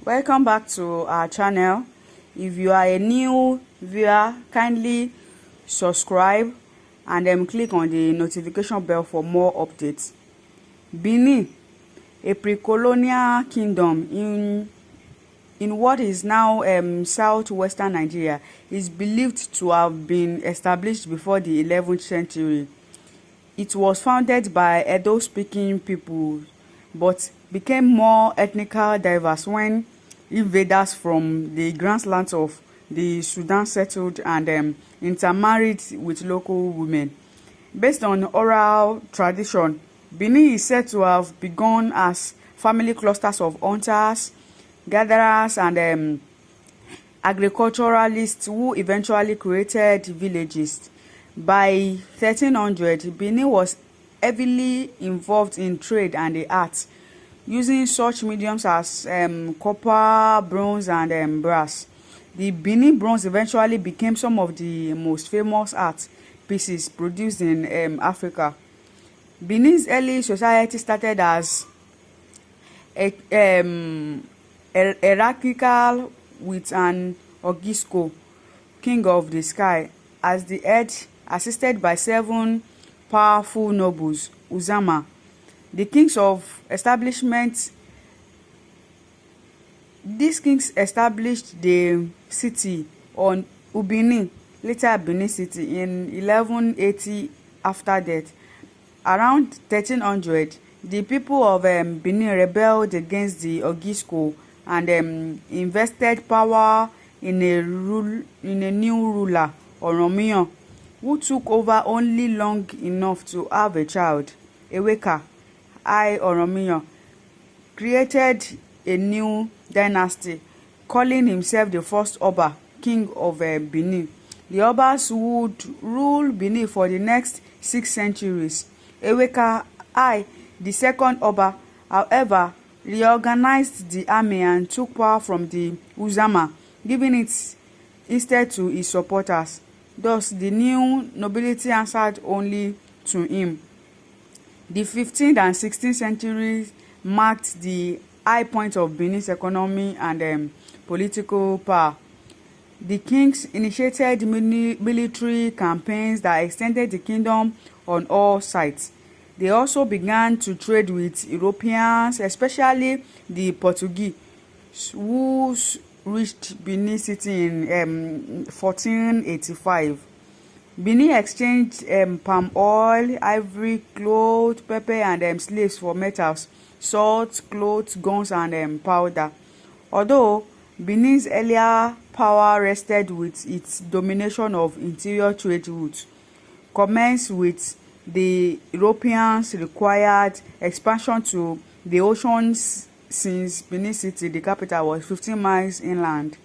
Welcome back to our channel. If you are a new viewer, kindly subscribe and click on the notification bell for more updates. Benin, a pre-colonial kingdom in what is now southwestern Nigeria, is believed to have been established before the 11th century. It was founded by Edo-speaking people, but became more ethnically diverse when invaders from the grasslands of the Sudan settled and intermarried with local women. Based on oral tradition, Benin is said to have begun as family clusters of hunters, gatherers, and agriculturalists who eventually created villages. By 1300, Benin was heavily involved in trade and the arts, using such mediums as copper, bronze, and brass. The Benin bronze eventually became some of the most famous art pieces produced in Africa. Benin's early society started as hierarchical, with an Ogisco, king of the sky, as the head, assisted by 7 powerful nobles, Uzama. These kings established the city on Ubini, later Benin City, in 1180 after death. Around 1300, the people of Benin rebelled against the Ogisco and invested power in a new ruler, Oromiyan, who took over only long enough to have a child. Eweka Oromiyan created a new dynasty, calling himself the first Oba, king of Benin. The Obas would rule Benin for the next 6 centuries. Eweka the second Oba, however, reorganized the army and took power from the Uzama, giving it instead to his supporters. Thus, the new nobility answered only to him. The 15th and 16th centuries marked the high point of Benin's economy and political power. The kings initiated military campaigns that extended the kingdom on all sides. They also began to trade with Europeans, especially the Portuguese, who reached Benin City in 1485. Benin exchanged palm oil, ivory, cloth, pepper, and slaves for metals, salt, clothes, guns, and powder. Although Benin's earlier power rested with its domination of interior trade routes, commenced with the Europeans required expansion to the oceans, since Benin City, the capital, was 15 miles inland.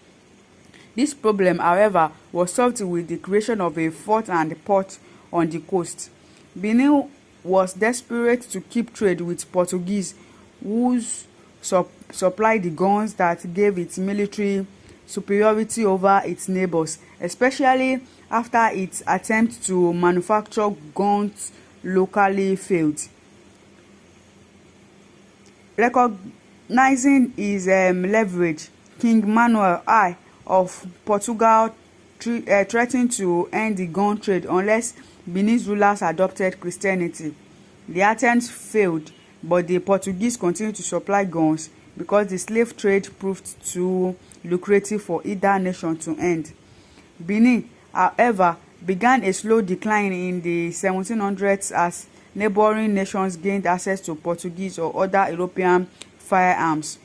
This problem, however, was solved with the creation of a fort and port on the coast. Benin was desperate to keep trade with Portuguese, who supplied the guns that gave it military superiority over its neighbors, especially after its attempt to manufacture guns locally failed. Recognizing his leverage, King Manuel I of Portugal threatened to end the gun trade unless Benin's rulers adopted Christianity. The attempt failed, but the Portuguese continued to supply guns because the slave trade proved too lucrative for either nation to end. Benin, however, began a slow decline in the 1700s as neighboring nations gained access to Portuguese or other European firearms.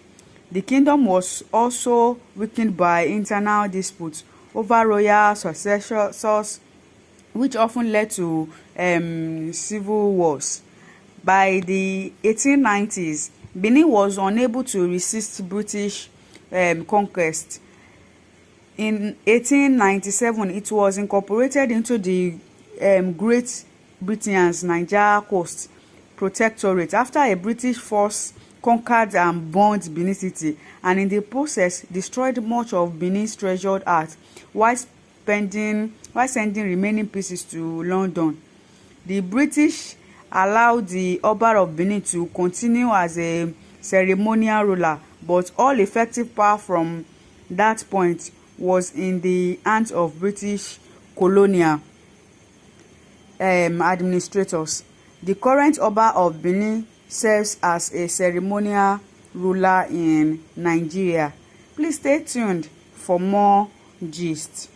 The kingdom was also weakened by internal disputes over royal successors, which often led to civil wars. By the 1890s, Benin was unable to resist British conquest. In 1897, it was incorporated into the Great Britain's Niger Coast Protectorate after a British force conquered and burned Benin City, and in the process destroyed much of Benin's treasured art while sending remaining pieces to London. The British allowed the Oba of Benin to continue as a ceremonial ruler, but all effective power from that point was in the hands of British colonial administrators. The current Oba of Benin serves as a ceremonial ruler in Nigeria. Please stay tuned for more gist.